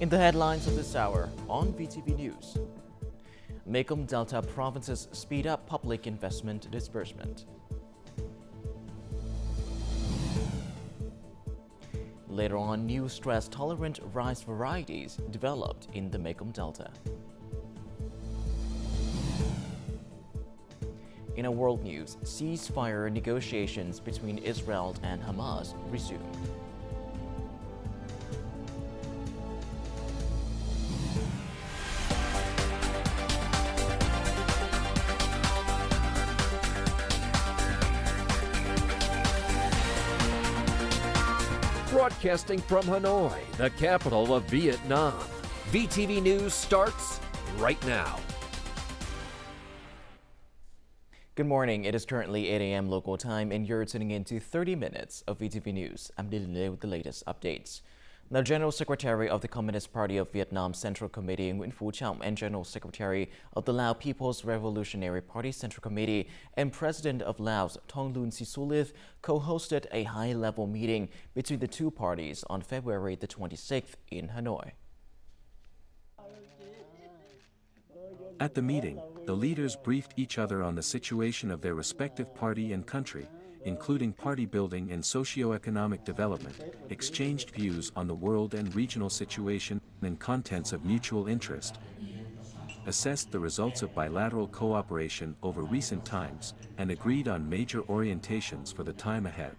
In the headlines of this hour on VTV News, Mekong Delta provinces speed up public investment disbursement. Later on, new stress-tolerant rice varieties developed in the Mekong Delta. In our world news, ceasefire negotiations between Israel and Hamas resumed. Broadcasting from Hanoi, the capital of Vietnam. VTV News starts right now. Good morning. It is currently 8 a.m. local time, and you're tuning in to 30 minutes of VTV News. I'm Dylan with the latest updates. Now, General Secretary of the Communist Party of Vietnam Central Committee Nguyễn Phú Trọng and General Secretary of the Lao People's Revolutionary Party Central Committee and President of Laos Thongloun Sisoulith co-hosted a high-level meeting between the two parties on February the 26th in Hanoi. At the meeting, the leaders briefed each other on the situation of their respective party and country, including party building and socio-economic development, exchanged views on the world and regional situation and contents of mutual interest, assessed the results of bilateral cooperation over recent times, and agreed on major orientations for the time ahead.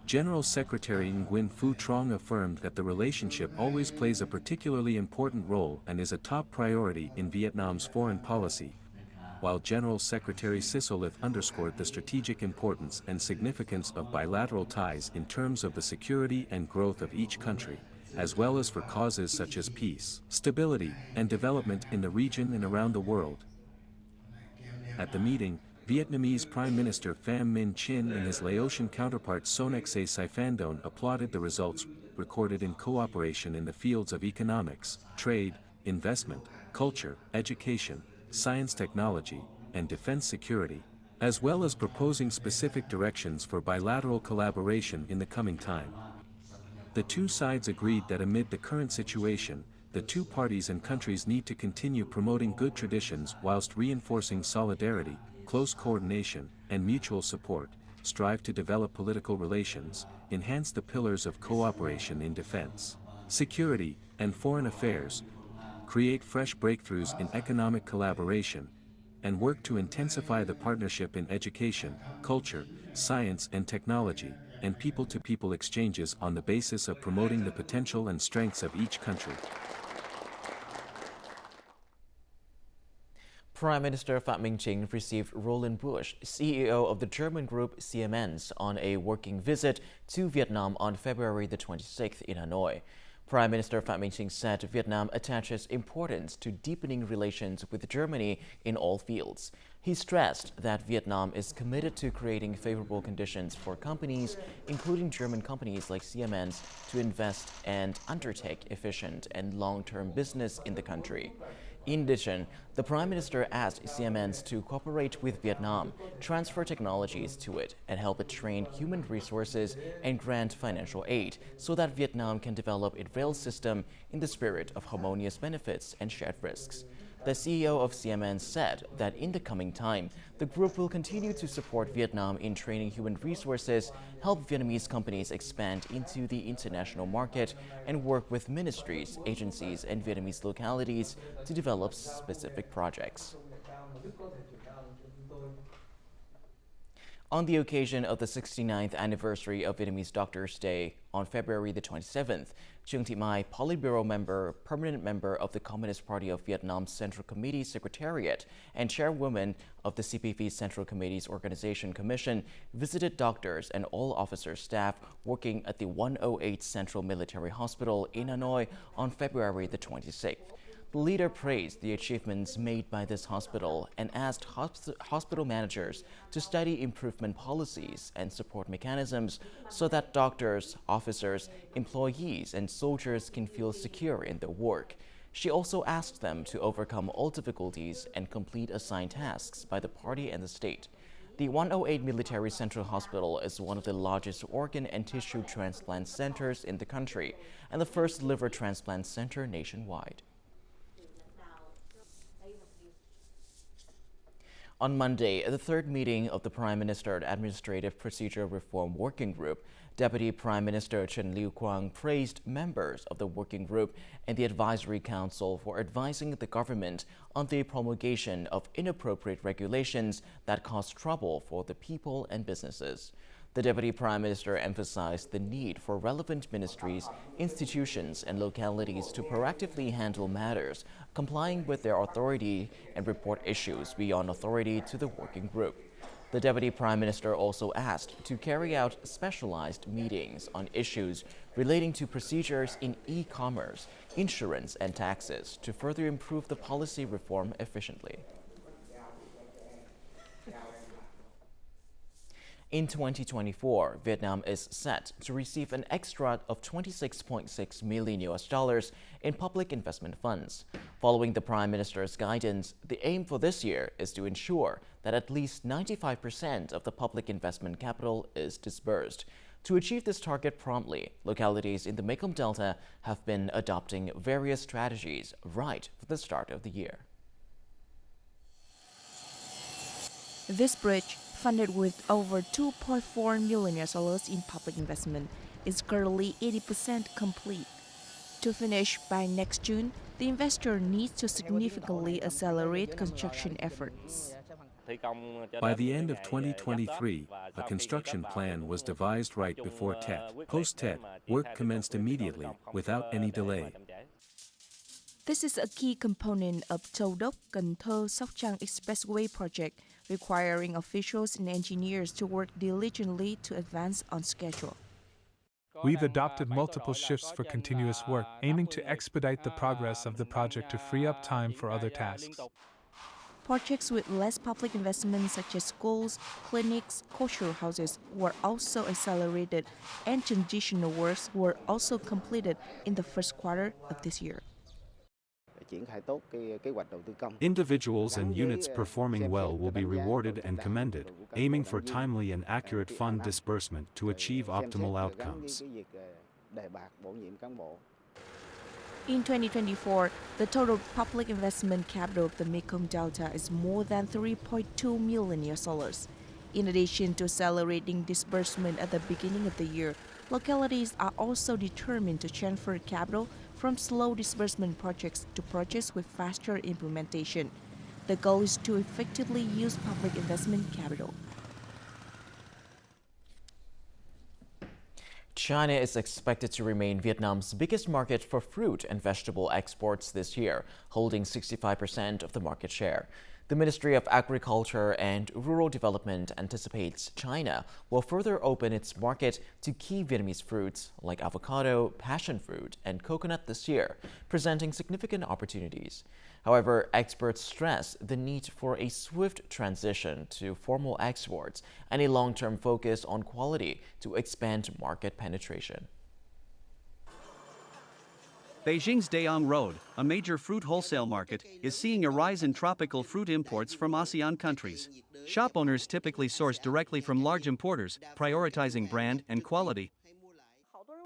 General Secretary Nguyen Phu Trong affirmed that the relationship always plays a particularly important role and is a top priority in Vietnam's foreign policy, while General Secretary Sisoulith underscored the strategic importance and significance of bilateral ties in terms of the security and growth of each country, as well as for causes such as peace, stability, and development in the region and around the world. At the meeting, Vietnamese Prime Minister Pham Minh Chinh and his Laotian counterpart Sonexay Siphandone applauded the results recorded in cooperation in the fields of economics, trade, investment, culture, education, science technology, and defense security, as well as proposing specific directions for bilateral collaboration in the coming time. The two sides agreed that amid the current situation, the two parties and countries need to continue promoting good traditions whilst reinforcing solidarity, close coordination, and mutual support, strive to develop political relations, enhance the pillars of cooperation in defense, security, and foreign affairs, create fresh breakthroughs in economic collaboration, and work to intensify the partnership in education, culture, science and technology, and people-to-people exchanges on the basis of promoting the potential and strengths of each country. Prime Minister Phạm Minh Chính received Roland Busch, CEO of the German group Siemens, on a working visit to Vietnam on February the 26th in Hanoi. Prime Minister Phạm Minh Chính said Vietnam attaches importance to deepening relations with Germany in all fields. He stressed that Vietnam is committed to creating favorable conditions for companies, including German companies like Siemens, to invest and undertake efficient and long-term business in the country. In addition, the Prime Minister asked Siemens to cooperate with Vietnam, transfer technologies to it, and help it train human resources and grant financial aid so that Vietnam can develop its rail system in the spirit of harmonious benefits and shared risks. The CEO of Siemens said that in the coming time, the group will continue to support Vietnam in training human resources, help Vietnamese companies expand into the international market, and work with ministries, agencies, and Vietnamese localities to develop specific projects. On the occasion of the 69th anniversary of Vietnamese Doctors' Day on February the 27th, Trương Thị Mai, Politburo member, permanent member of the Communist Party of Vietnam Central Committee Secretariat and chairwoman of the CPV Central Committee's Organization Commission, visited doctors and all officer staff working at the 108 Central Military Hospital in Hanoi on February the 26th. The leader praised the achievements made by this hospital and asked hospital managers to study improvement policies and support mechanisms so that doctors, officers, employees, and soldiers can feel secure in their work. She also asked them to overcome all difficulties and complete assigned tasks by the party and the state. The 108 Military Central Hospital is one of the largest organ and tissue transplant centers in the country and the first liver transplant center nationwide. On Monday, the third meeting of the Prime Minister Administrative Procedure Reform Working Group, Deputy Prime Minister Chen Liu-Kuang praised members of the working group and the Advisory Council for advising the government on the promulgation of inappropriate regulations that cause trouble for the people and businesses. The Deputy Prime Minister emphasized the need for relevant ministries, institutions, and localities to proactively handle matters, complying with their authority and report issues beyond authority to the working group. The Deputy Prime Minister also asked to carry out specialized meetings on issues relating to procedures in e-commerce, insurance, and taxes to further improve the policy reform efficiently. In 2024, Vietnam is set to receive an extra of $26.6 million in public investment funds. Following the Prime Minister's guidance, the aim for this year is to ensure that at least 95% of the public investment capital is disbursed. To achieve this target promptly, localities in the Mekong Delta have been adopting various strategies right from the start of the year. This bridge, funded with over $2.4 million in public investment, is currently 80% complete. To finish by next June, the investor needs to significantly accelerate construction efforts. By the end of 2023, a construction plan was devised right before Tet. Post-Tet, work commenced immediately, without any delay. This is a key component of Châu Đốc - Cần Thơ - Sóc Trăng Expressway project, requiring officials and engineers to work diligently to advance on schedule. We've adopted multiple shifts for continuous work, aiming to expedite the progress of the project to free up time for other tasks. Projects with less public investment, such as schools, clinics, cultural houses, were also accelerated, and transitional works were also completed in the first quarter of this year. Individuals and units performing well will be rewarded and commended, aiming for timely and accurate fund disbursement to achieve optimal outcomes. In 2024, the total public investment capital of the Mekong Delta is more than $3.2 million. In addition to accelerating disbursement at the beginning of the year, localities are also determined to transfer capital from slow disbursement projects to projects with faster implementation. The goal is to effectively use public investment capital. China is expected to remain Vietnam's biggest market for fruit and vegetable exports this year, holding 65% of the market share. The Ministry of Agriculture and Rural Development anticipates China will further open its market to key Vietnamese fruits like avocado, passion fruit, and coconut this year, presenting significant opportunities. However, experts stress the need for a swift transition to formal exports and a long-term focus on quality to expand market penetration. Beijing's Dayong Road, a major fruit wholesale market, is seeing a rise in tropical fruit imports from ASEAN countries. Shop owners typically source directly from large importers, prioritizing brand and quality.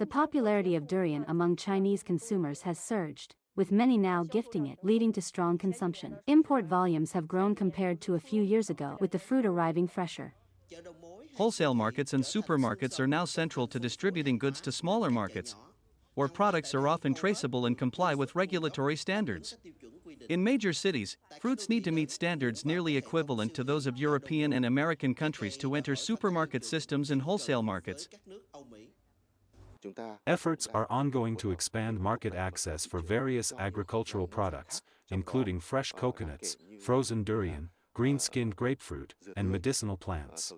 The popularity of durian among Chinese consumers has surged, with many now gifting it, leading to strong consumption. Import volumes have grown compared to a few years ago, with the fruit arriving fresher. Wholesale markets and supermarkets are now central to distributing goods to smaller markets, where products are often traceable and comply with regulatory standards. In major cities, fruits need to meet standards nearly equivalent to those of European and American countries to enter supermarket systems and wholesale markets. Efforts are ongoing to expand market access for various agricultural products, including fresh coconuts, frozen durian, green-skinned grapefruit, and medicinal plants.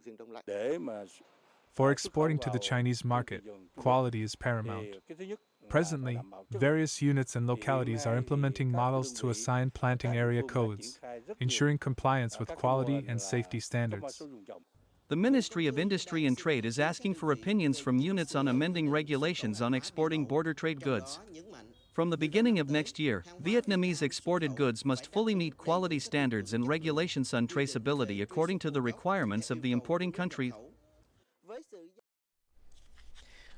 For exporting to the Chinese market, quality is paramount. Presently, various units and localities are implementing models to assign planting area codes, ensuring compliance with quality and safety standards. The Ministry of Industry and Trade is asking for opinions from units on amending regulations on exporting border trade goods. From the beginning of next year, Vietnamese exported goods must fully meet quality standards and regulations on traceability according to the requirements of the importing country.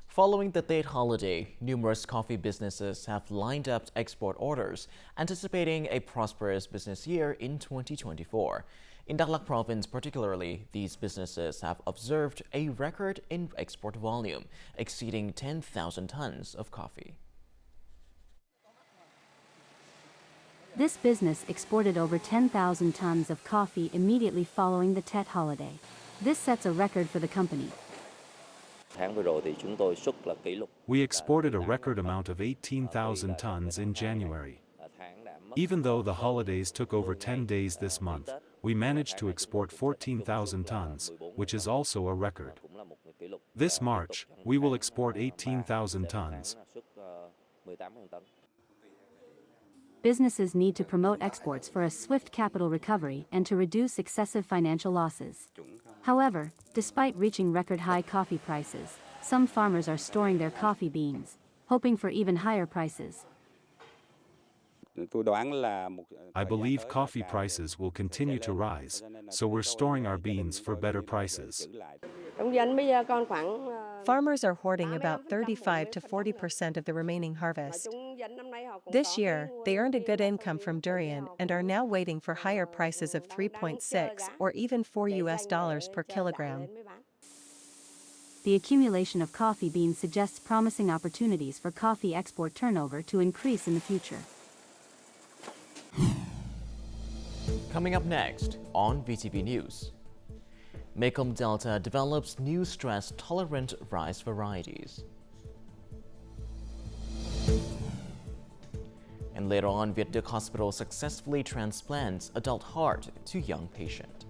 Following the Tet holiday, numerous coffee businesses have lined up export orders, anticipating a prosperous business year in 2024. In Đắk Lắk province particularly, these businesses have observed a record in export volume, exceeding 10,000 tons of coffee. This business exported over 10,000 tons of coffee immediately following the Tet holiday. This sets a record for the company. We exported a record amount of 18,000 tons in January. Even though the holidays took over 10 days this month, we managed to export 14,000 tons, which is also a record. This March, we will export 18,000 tons. Businesses need to promote exports for a swift capital recovery and to reduce excessive financial losses. However, despite reaching record-high coffee prices, some farmers are storing their coffee beans, hoping for even higher prices. I believe coffee prices will continue to rise, so we're storing our beans for better prices. Farmers are hoarding about 35 to 40% of the remaining harvest. This year, they earned a good income from durian and are now waiting for higher prices of 3.6 or even $4 per kilogram. The accumulation of coffee beans suggests promising opportunities for coffee export turnover to increase in the future. Coming up next on VTV News. Mekong Delta develops new stress-tolerant rice varieties. And later on, Vietnam Hospital successfully transplants adult heart to young patient.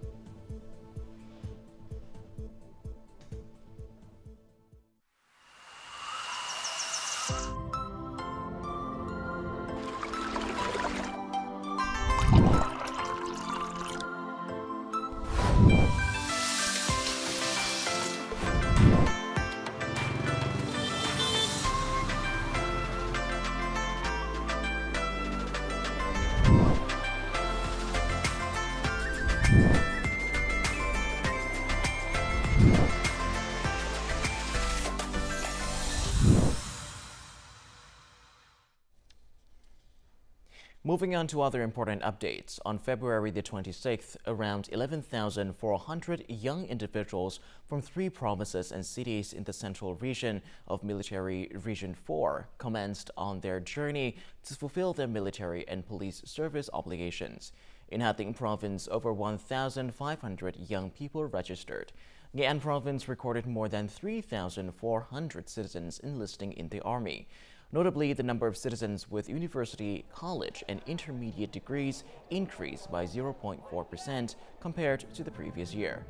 Moving on to other important updates, on February the 26th, around 11,400 young individuals from 3 provinces and cities in the central region of Military Region 4 commenced on their journey to fulfill their military and police service obligations. In Ha Tĩnh province, over 1,500 young people registered. Nghệ An province recorded more than 3,400 citizens enlisting in the army. Notably, the number of citizens with university, college, and intermediate degrees increased by 0.4% compared to the previous year.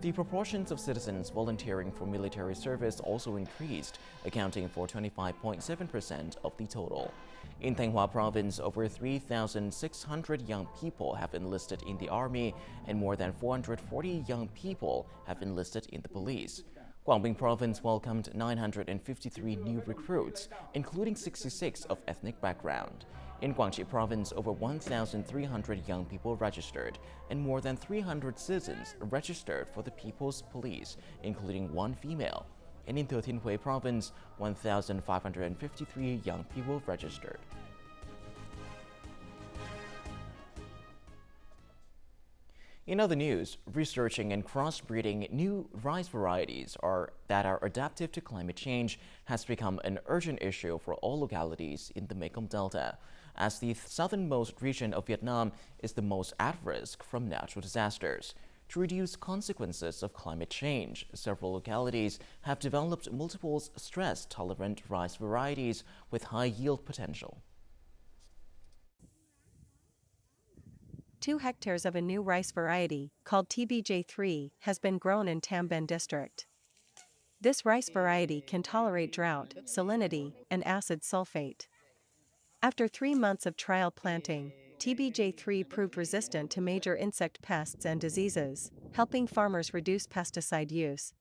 The proportions of citizens volunteering for military service also increased, accounting for 25.7% of the total. In Thanh Hóa province, over 3,600 young people have enlisted in the army, and more than 440 young people have enlisted in the police. Quảng Bình province welcomed 953 new recruits, including 66 of ethnic background. In Quảng Trị province, over 1,300 young people registered, and more than 300 citizens registered for the People's Police, including 1 female. And in Thừa Thiên Huế province, 1,553 young people registered. In other news, researching and crossbreeding new rice varieties that are adaptive to climate change has become an urgent issue for all localities in the Mekong Delta, as the southernmost region of Vietnam is the most at risk from natural disasters. To reduce consequences of climate change, several localities have developed multiple stress-tolerant rice varieties with high yield potential. 2 hectares of a new rice variety, called TBJ3, has been grown in Tam Ben district. This rice variety can tolerate drought, salinity, and acid sulfate. After 3 months of trial planting, TBJ3 proved resistant to major insect pests and diseases, helping farmers reduce pesticide use.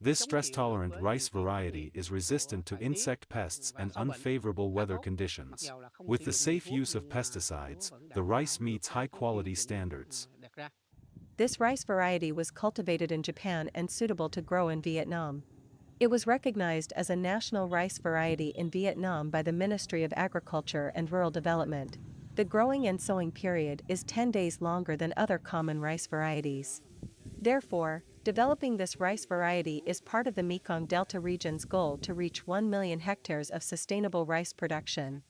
This stress-tolerant rice variety is resistant to insect pests and unfavorable weather conditions. With the safe use of pesticides, the rice meets high-quality standards. This rice variety was cultivated in Japan and suitable to grow in Vietnam. It was recognized as a national rice variety in Vietnam by the Ministry of Agriculture and Rural Development. The growing and sowing period is 10 days longer than other common rice varieties. Therefore, developing this rice variety is part of the Mekong Delta region's goal to reach 1 million hectares of sustainable rice production.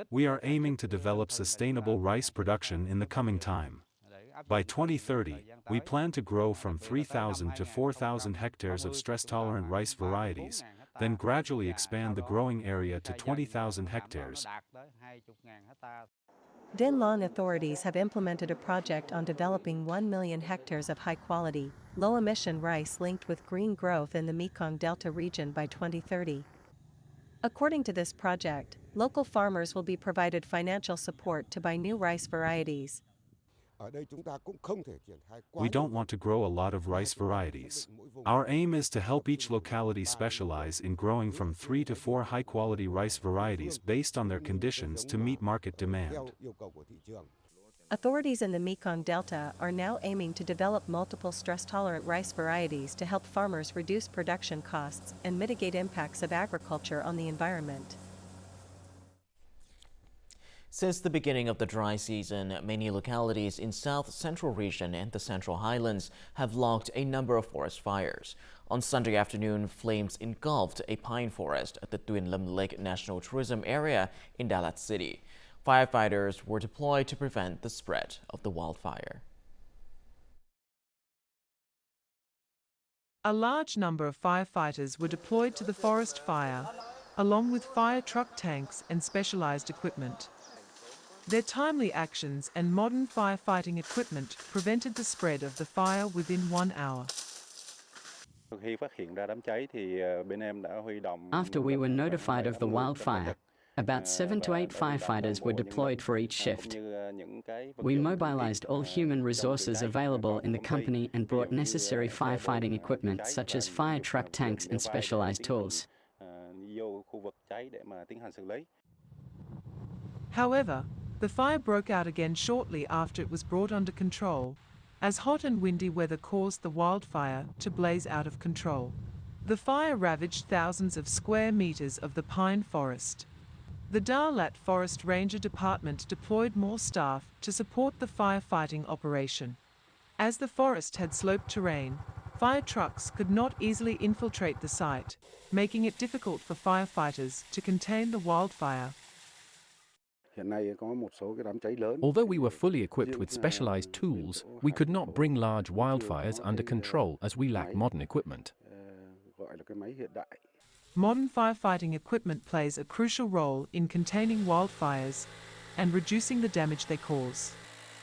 We are aiming to develop sustainable rice production in the coming time. By 2030, we plan to grow from 3,000 to 4,000 hectares of stress-tolerant rice varieties, then gradually expand the growing area to 20,000 hectares. Din Long authorities have implemented a project on developing 1 million hectares of high-quality, low-emission rice linked with green growth in the Mekong Delta region by 2030. According to this project, local farmers will be provided financial support to buy new rice varieties. We don't want to grow a lot of rice varieties. Our aim is to help each locality specialize in growing from 3 to 4 high-quality rice varieties based on their conditions to meet market demand. Authorities in the Mekong Delta are now aiming to develop multiple stress-tolerant rice varieties to help farmers reduce production costs and mitigate impacts of agriculture on the environment. Since the beginning of the dry season, many localities in South Central region and the Central Highlands have logged a number of forest fires. On Sunday afternoon, flames engulfed a pine forest at the Tuen Lam Lake National Tourism Area in Dalat City. Firefighters were deployed to prevent the spread of the wildfire. A large number of firefighters were deployed to the forest fire, along with fire truck tanks and specialized equipment. Their timely actions and modern firefighting equipment prevented the spread of the fire within 1 hour. After we were notified of the wildfire, about 7 to 8 firefighters were deployed for each shift. We mobilized all human resources available in the company and brought necessary firefighting equipment such as fire truck tanks and specialized tools. However, the fire broke out again shortly after it was brought under control, as hot and windy weather caused the wildfire to blaze out of control. The fire ravaged thousands of square meters of the pine forest. The Dalat Forest Ranger Department deployed more staff to support the firefighting operation. As the forest had sloped terrain, fire trucks could not easily infiltrate the site, making it difficult for firefighters to contain the wildfire. Although we were fully equipped with specialized tools, we could not bring large wildfires under control as we lack modern equipment. Modern firefighting equipment plays a crucial role in containing wildfires and reducing the damage they cause.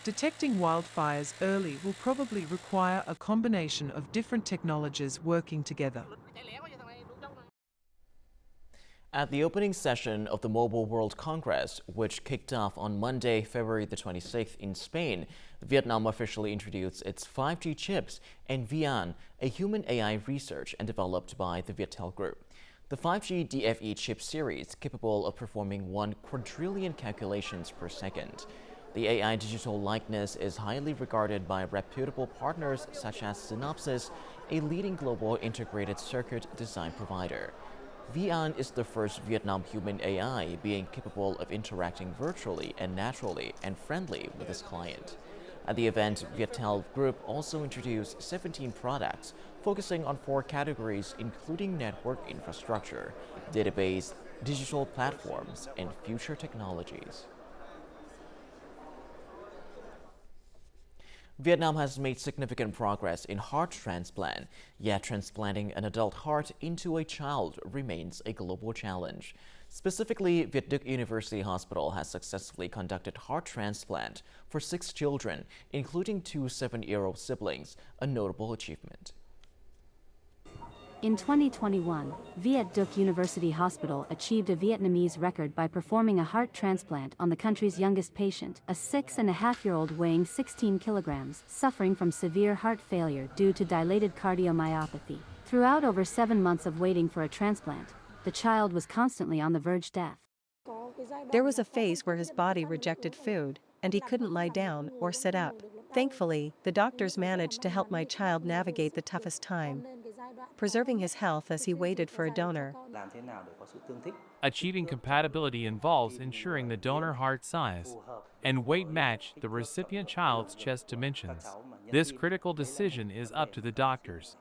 Detecting wildfires early will probably require a combination of different technologies working together. At the opening session of the Mobile World Congress, which kicked off on Monday, February the 26th in Spain, Vietnam officially introduced its 5G chips and VAN, a human AI research and developed by the Viettel Group. The 5G DFE chip series, capable of performing 1 quadrillion calculations per second. The AI digital likeness is highly regarded by reputable partners such as Synopsys, a leading global integrated circuit design provider. VAN is the first Vietnam human AI being capable of interacting virtually and naturally and friendly with its client. At the event, Viettel Group also introduced 17 products focusing on 4 categories including network infrastructure, database, digital platforms, and future technologies. Vietnam has made significant progress in heart transplant, yet transplanting an adult heart into a child remains a global challenge. Specifically, Viet Duc University Hospital has successfully conducted heart transplant for 6 children, including 2 7-year-old siblings, a notable achievement. In 2021, Viet Duc University Hospital achieved a Vietnamese record by performing a heart transplant on the country's youngest patient, a 6.5-year-old weighing 16 kilograms, suffering from severe heart failure due to dilated cardiomyopathy. Throughout over 7 months of waiting for a transplant, the child was constantly on the verge of death. There was a phase where his body rejected food, and he couldn't lie down or sit up. Thankfully, the doctors managed to help my child navigate the toughest time, preserving his health as he waited for a donor. Achieving compatibility involves ensuring the donor heart size and weight match the recipient child's chest dimensions. This critical decision is up to the doctors.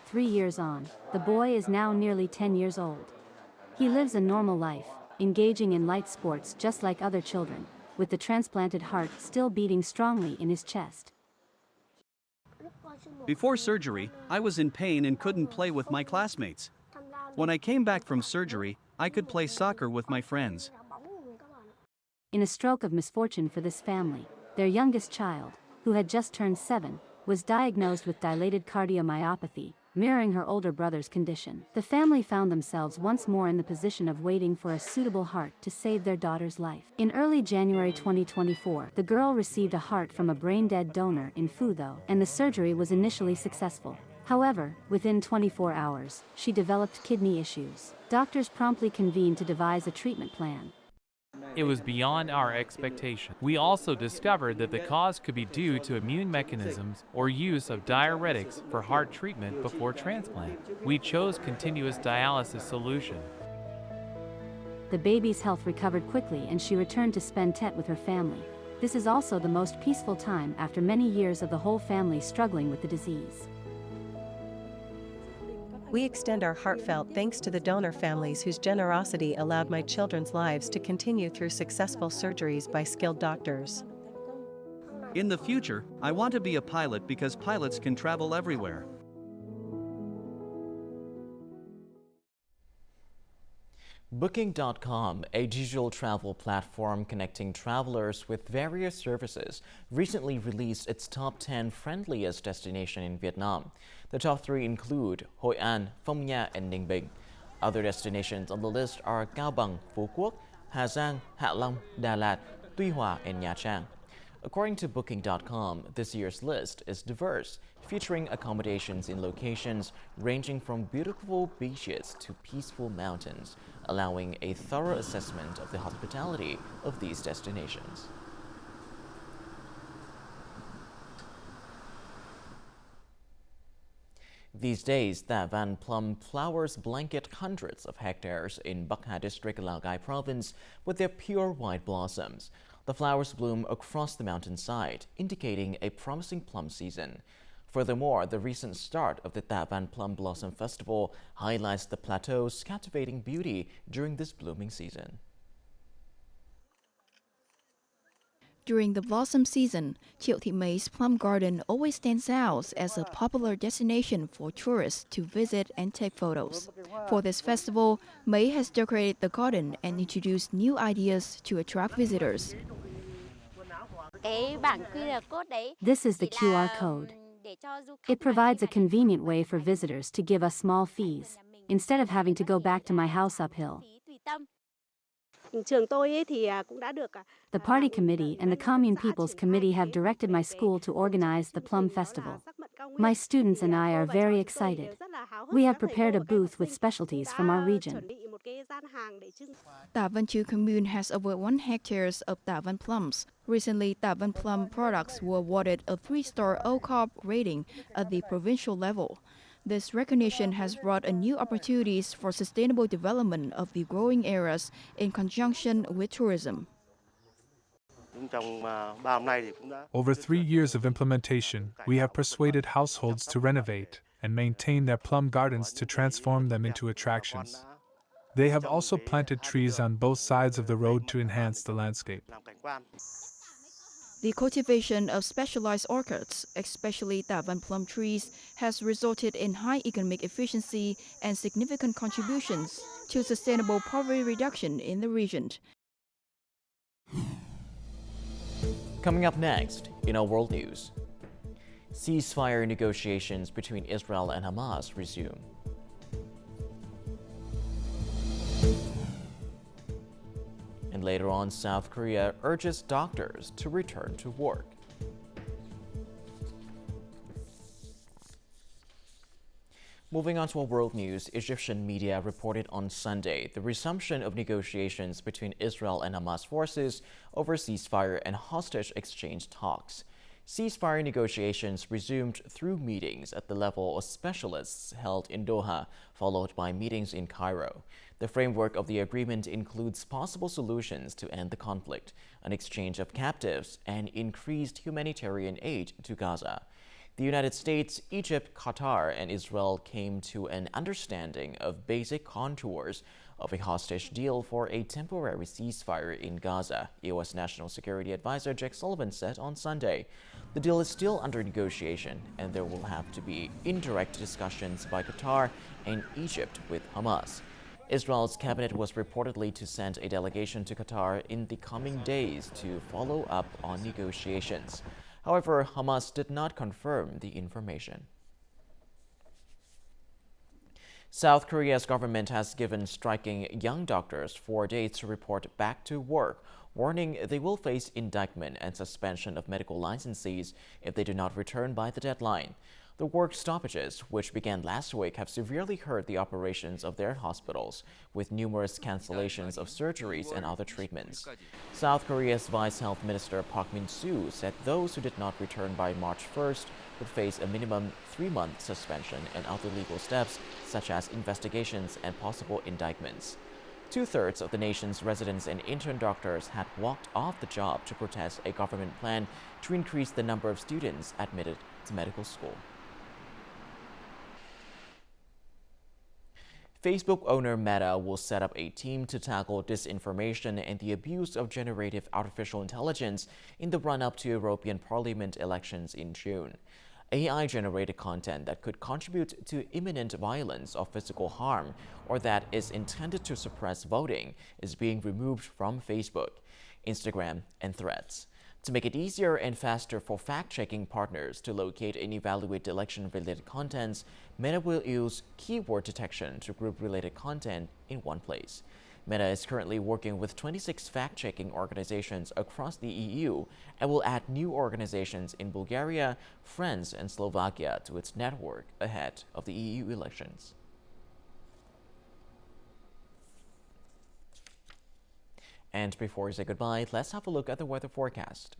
3 years on, the boy is now nearly 10 years old. He lives a normal life, engaging in light sports just like other children, with the transplanted heart still beating strongly in his chest. Before surgery, I was in pain and couldn't play with my classmates. When I came back from surgery, I could play soccer with my friends. In a stroke of misfortune for this family, their youngest child, who had just turned 7, was diagnosed with dilated cardiomyopathy, mirroring her older brother's condition. The family found themselves once more in the position of waiting for a suitable heart to save their daughter's life. In early January 2024, the girl received a heart from a brain-dead donor in Phie, and the surgery was initially successful. However, within 24 hours, she developed kidney issues. Doctors promptly convened to devise a treatment plan. It was beyond our expectation. We also discovered that the cause could be due to immune mechanisms or use of diuretics for heart treatment before transplant. We chose continuous dialysis solution. The baby's health recovered quickly and she returned to spend Tet with her family. This is also the most peaceful time after many years of the whole family struggling with the disease. We extend our heartfelt thanks to the donor families whose generosity allowed my children's lives to continue through successful surgeries by skilled doctors. In the future, I want to be a pilot because pilots can travel everywhere. Booking.com, a digital travel platform connecting travelers with various services, recently released its top 10 friendliest destinations in Vietnam. The top 3 include Hội An, Phong Nha, and Ninh Bình. Other destinations on the list are Cao Bằng, Phú Quốc, Hà Giang, Hạ Long, Đà Lạt, Tuy Hòa, and Nha Trang. According to Booking.com, this year's list is diverse, featuring accommodations in locations ranging from beautiful beaches to peaceful mountains, allowing a thorough assessment of the hospitality of these destinations. These days, Tha Van plum flowers blanket hundreds of hectares in Bắc Hà District, Lao Cai Province, with their pure white blossoms. The flowers bloom across the mountainside, indicating a promising plum season. Furthermore, the recent start of the Tha Van Plum Blossom Festival highlights the plateau's captivating beauty during this blooming season. During the blossom season, Triệu Thị Mei's plum garden always stands out as a popular destination for tourists to visit and take photos. For this festival, Mei has decorated the garden and introduced new ideas to attract visitors. This is the QR code. It provides a convenient way for visitors to give us small fees, instead of having to go back to my house uphill. The party committee and the Commune People's Committee have directed my school to organize the Plum Festival. My students and I are very excited. We have prepared a booth with specialties from our region. Tha Van Chu Commune has over 1 hectare of Tha Van plums. Recently, Tha Van plum products were awarded a 3-star O-Corp rating at the provincial level. This recognition has brought new opportunities for sustainable development of the growing areas in conjunction with tourism. Over 3 years of implementation, we have persuaded households to renovate and maintain their plum gardens to transform them into attractions. They have also planted trees on both sides of the road to enhance the landscape. The cultivation of specialized orchids, especially Tha Van plum trees, has resulted in high economic efficiency and significant contributions to sustainable poverty reduction in the region. Coming up next in our world news. Ceasefire negotiations between Israel and Hamas resume. And later on, South Korea urges doctors to return to work. Moving on to our world news, Egyptian media reported on Sunday the resumption of negotiations between Israel and Hamas forces over ceasefire and hostage exchange talks. Ceasefire negotiations resumed through meetings at the level of specialists held in Doha, followed by meetings in Cairo. The framework of the agreement includes possible solutions to end the conflict, an exchange of captives, and increased humanitarian aid to Gaza. The United States, Egypt, Qatar, and Israel came to an understanding of basic contours of a hostage deal for a temporary ceasefire in Gaza, U.S. National Security Advisor Jake Sullivan said on Sunday. The deal is still under negotiation, and there will have to be indirect discussions by Qatar and Egypt with Hamas. Israel's cabinet was reportedly to send a delegation to Qatar in the coming days to follow up on negotiations. However, Hamas did not confirm the information. South Korea's government has given striking young doctors 4 days to report back to work, warning they will face indictment and suspension of medical licenses if they do not return by the deadline. The work stoppages, which began last week, have severely hurt the operations of their hospitals, with numerous cancellations of surgeries and other treatments. South Korea's Vice Health Minister Park Min-soo said those who did not return by March 1st would face a minimum 3-month suspension and other legal steps, such as investigations and possible indictments. 2/3 of the nation's residents and intern doctors had walked off the job to protest a government plan to increase the number of students admitted to medical school. Facebook owner Meta will set up a team to tackle disinformation and the abuse of generative artificial intelligence in the run-up to European Parliament elections in June. AI-generated content that could contribute to imminent violence or physical harm, or that is intended to suppress voting, is being removed from Facebook, Instagram, and Threads. To make it easier and faster for fact-checking partners to locate and evaluate election-related contents, Meta will use keyword detection to group related content in one place. Meta is currently working with 26 fact-checking organizations across the EU and will add new organizations in Bulgaria, France, and Slovakia to its network ahead of the EU elections. And before we say goodbye, let's have a look at the weather forecast.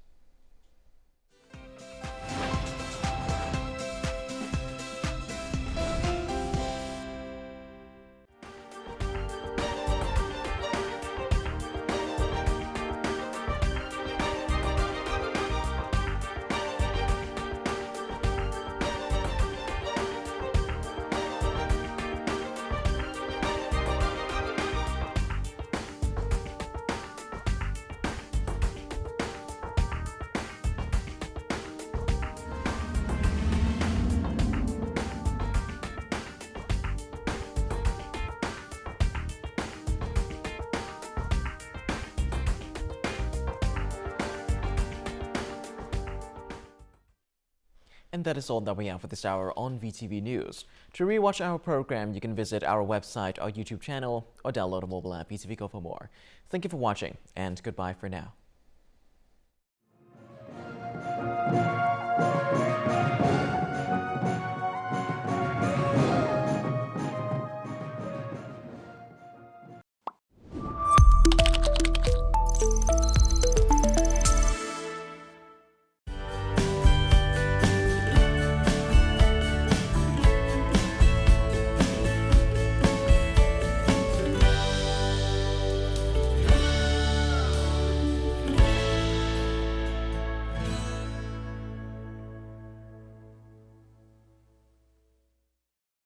And that is all that we have for this hour on VTV News. To rewatch our program, you can visit our website, our YouTube channel, or download a mobile app VTVgo for more. Thank you for watching, and goodbye for now.